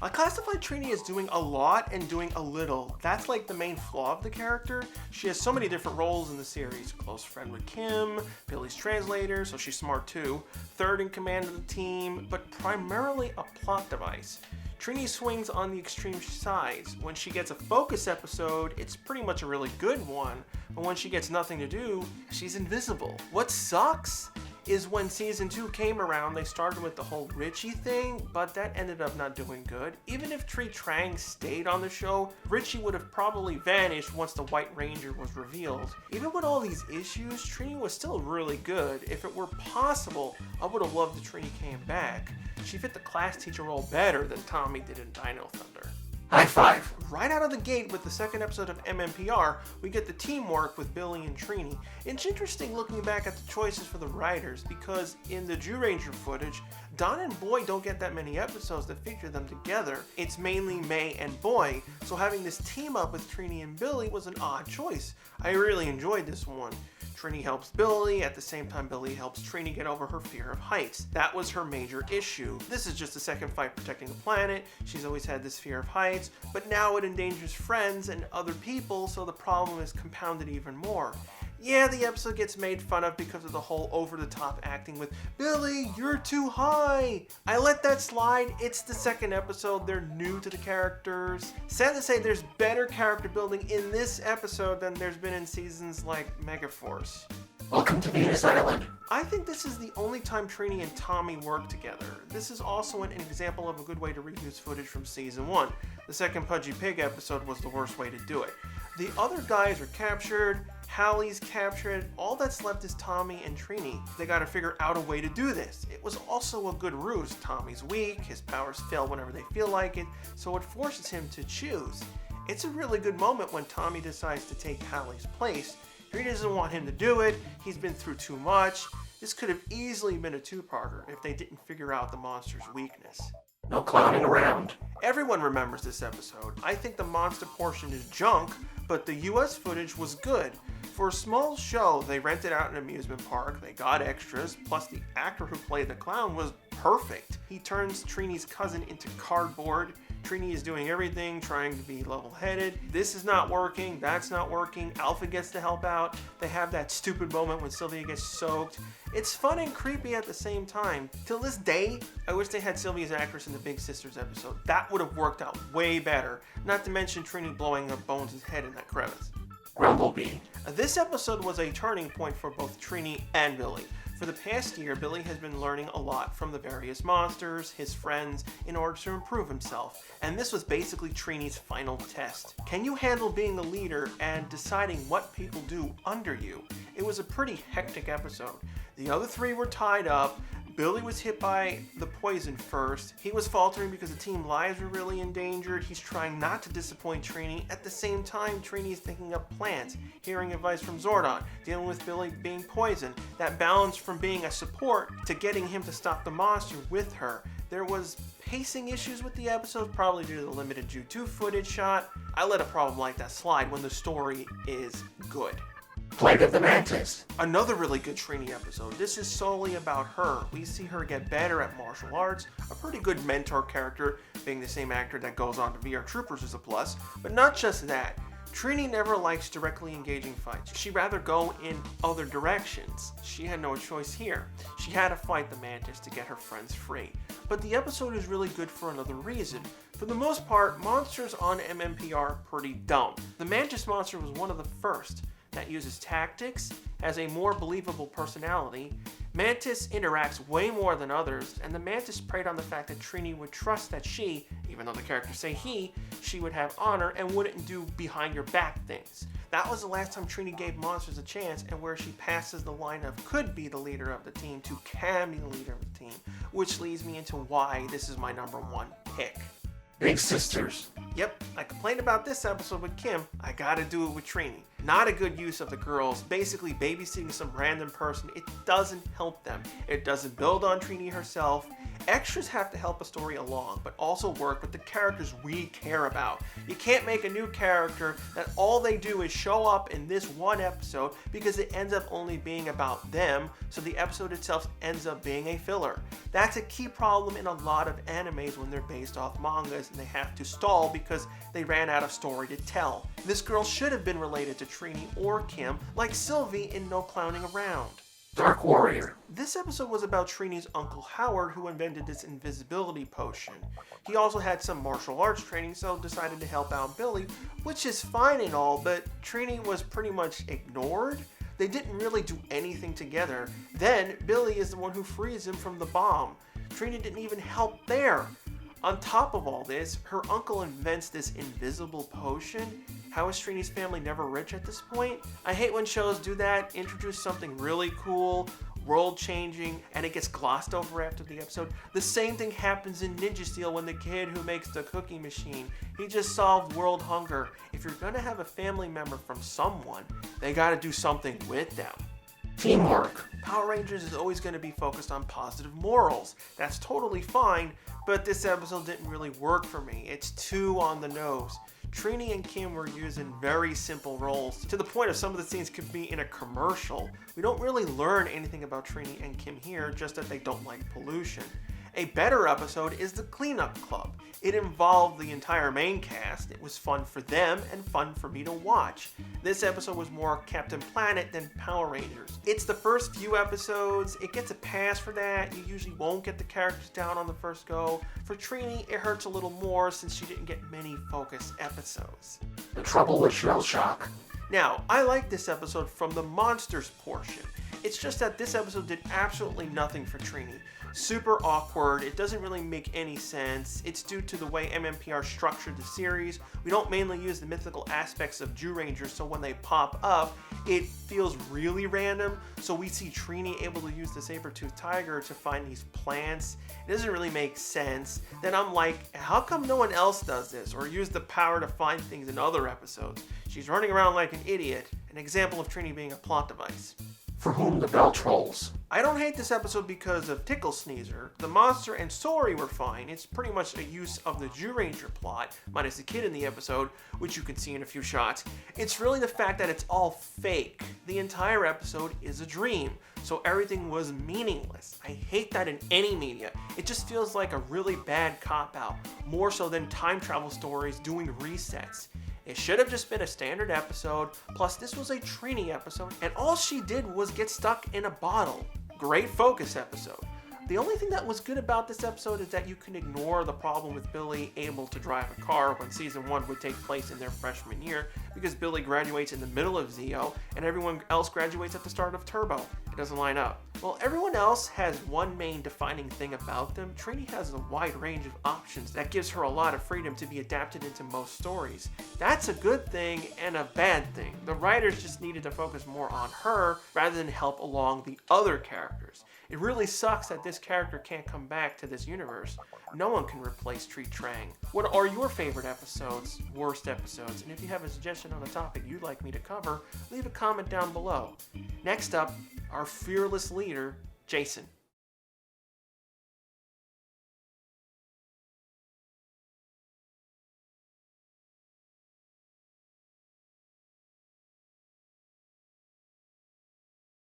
I classified Trini as doing a lot and doing a little. That's like the main flaw of the character. She has so many different roles in the series. Close friend with Kim, Billy's translator, so she's smart too, third in command of the team, but primarily a plot device. Trini swings on the extreme sides. When she gets a focus episode, it's pretty much a really good one, but when she gets nothing to do, she's invisible. What sucks is when season 2 came around, they started with the whole Richie thing, but that ended up not doing good. Even if Tree Trang stayed on the show, Richie would have probably vanished once the White Ranger was revealed. Even with all these issues, Trini was still really good. If it were possible, I would have loved if Trini came back. She fit the class teacher role better than Tommy did in Dino Thunder. High five! Right out of the gate with the second episode of MMPR, we get the teamwork with Billy and Trini. It's interesting looking back at the choices for the writers because in the Jew Ranger footage, Don and Boy don't get that many episodes that feature them together. It's mainly May and Boy, so having this team up with Trini and Billy was an odd choice. I really enjoyed this one. Trini helps Billy, at the same time Billy helps Trini get over her fear of heights. That was her major issue. This is just the second fight protecting the planet. She's always had this fear of heights, but now it endangers friends and other people, so the problem is compounded even more. Yeah, the episode gets made fun of because of the whole over-the-top acting with, Billy, you're too high! I let that slide. It's the second episode. They're new to the characters. Sad to say, there's better character building in this episode than there's been in seasons like Megaforce. Welcome to Venus Island. I think this is the only time Trini and Tommy work together. This is also an example of a good way to reuse footage from season 1. The second Pudgy Pig episode was the worst way to do it. The other guys are captured, Hallie's captured, all that's left is Tommy and Trini. They gotta figure out a way to do this. It was also a good ruse. Tommy's weak, his powers fail whenever they feel like it, so it forces him to choose. It's a really good moment when Tommy decides to take Hallie's place. He doesn't want him to do it, he's been through too much. This could have easily been a two-parter if they didn't figure out the monster's weakness. No clowning around. Everyone remembers this episode. I think the monster portion is junk, but the US footage was good. For a small show, they rented out an amusement park, they got extras, plus the actor who played the clown was perfect. He turns Trini's cousin into cardboard. Trini is doing everything, trying to be level-headed. This is not working, that's not working. Alpha gets to help out. They have that stupid moment when Sylvia gets soaked. It's fun and creepy at the same time. Till this day, I wish they had Sylvia's actress in the Big Sisters episode. That would have worked out way better. Not to mention Trini blowing up Bones' head in that crevice. Grumblebee. This episode was a turning point for both Trini and Billy. For the past year, Billy has been learning a lot from the various monsters, his friends, in order to improve himself. And this was basically Trini's final test. Can you handle being a leader and deciding what people do under you? It was a pretty hectic episode. The other three were tied up. Billy was hit by the poison first. He was faltering because the team lives were really endangered. He's trying not to disappoint Trini. At the same time, Trini is thinking up plans, hearing advice from Zordon, dealing with Billy being poisoned. That balance from being a support to getting him to stop the monster with her. There was pacing issues with the episode, probably due to the limited Jew 2 footage shot. I let a problem like that slide when the story is good. Plague of the Mantis. Another really good Trini episode. This is solely about her. We see her get better at martial arts. A pretty good mentor character, being the same actor that goes on to VR Troopers is a plus. But not just that. Trini never likes directly engaging fights. She'd rather go in other directions. She had no choice here. She had to fight the Mantis to get her friends free. But the episode is really good for another reason. For the most part, monsters on MMPR are pretty dumb. The Mantis monster was one of the first that uses tactics, has a more believable personality. Mantis interacts way more than others, and the Mantis preyed on the fact that Trini would trust that she, even though the characters say she would have honor and wouldn't do behind your back things. That was the last time Trini gave monsters a chance, and where she passes the line of could be the leader of the team to can be the leader of the team, which leads me into why this is my number one pick. Big Sisters. Yep, I complained about this episode with Kim, I gotta do it with Trini. Not a good use of the girls, basically babysitting some random person. It doesn't help them. It doesn't build on Trini herself, Extras have to help a story along, but also work with the characters we care about. You can't make a new character that all they do is show up in this one episode because it ends up only being about them, so the episode itself ends up being a filler. That's a key problem in a lot of animes when they're based off mangas and they have to stall because they ran out of story to tell. This girl should have been related to Trini or Kim, like Sylvie in No Clowning Around. Dark Warrior. This episode was about Trini's Uncle Howard, who invented this invisibility potion. He also had some martial arts training, so decided to help out Billy, which is fine and all, but Trini was pretty much ignored. They didn't really do anything together. Then, Billy is the one who frees him from the bomb. Trini didn't even help there. On top of all this, her uncle invents this invisible potion. How is Trini's family never rich at this point? I hate when shows do that, introduce something really cool, world-changing, and it gets glossed over after the episode. The same thing happens in Ninja Steel when the kid who makes the cookie machine, he just solved world hunger. If you're gonna have a family member from someone, they gotta do something with them. Teamwork. Power Rangers is always going to be focused on positive morals. That's totally fine, but this episode didn't really work for me. It's too on the nose. Trini and Kim were using very simple roles, to the point of some of the scenes could be in a commercial. We don't really learn anything about Trini and Kim here, just that they don't like pollution. A better episode is the Cleanup Club. It involved the entire main cast. It was fun for them and fun for me to watch. This episode was more Captain Planet than Power Rangers. It's the first few episodes. It gets a pass for that. You usually won't get the characters down on the first go. For Trini, it hurts a little more since she didn't get many focused episodes. The Trouble with Shell Shock. Now, I like this episode from the monsters portion. It's just that this episode did absolutely nothing for Trini. Super awkward, it doesn't really make any sense. It's due to the way MMPR structured the series. We don't mainly use the mythical aspects of Jew Rangers, so when they pop up, it feels really random. So we see Trini able to use the saber-toothed tiger to find these plants. It doesn't really make sense. Then I'm like, how come no one else does this or use the power to find things in other episodes? She's running around like an idiot, an example of Trini being a plot device. For Whom the Bell Tolls. I don't hate this episode because of Tickle Sneezer. The monster and Sori were fine. It's pretty much a use of the Jew Ranger plot, minus the kid in the episode, which you can see in a few shots. It's really the fact that it's all fake. The entire episode is a dream, so everything was meaningless. I hate that in any media. It just feels like a really bad cop-out, more so than time travel stories doing resets. It should have just been a standard episode, plus this was a Trini episode, and all she did was get stuck in a bottle. Great focus episode. The only thing that was good about this episode is that you can ignore the problem with Billy able to drive a car when season 1 would take place in their freshman year, because Billy graduates in the middle of Zeo and everyone else graduates at the start of Turbo. It doesn't line up. While everyone else has one main defining thing about them, Trini has a wide range of options that gives her a lot of freedom to be adapted into most stories. That's a good thing and a bad thing. The writers just needed to focus more on her rather than help along the other characters. It really sucks that this character can't come back to this universe. No one can replace Tree Trang. What are your favorite episodes, worst episodes? And if you have a suggestion on a topic you'd like me to cover, leave a comment down below. Next up, our fearless leader, Jason.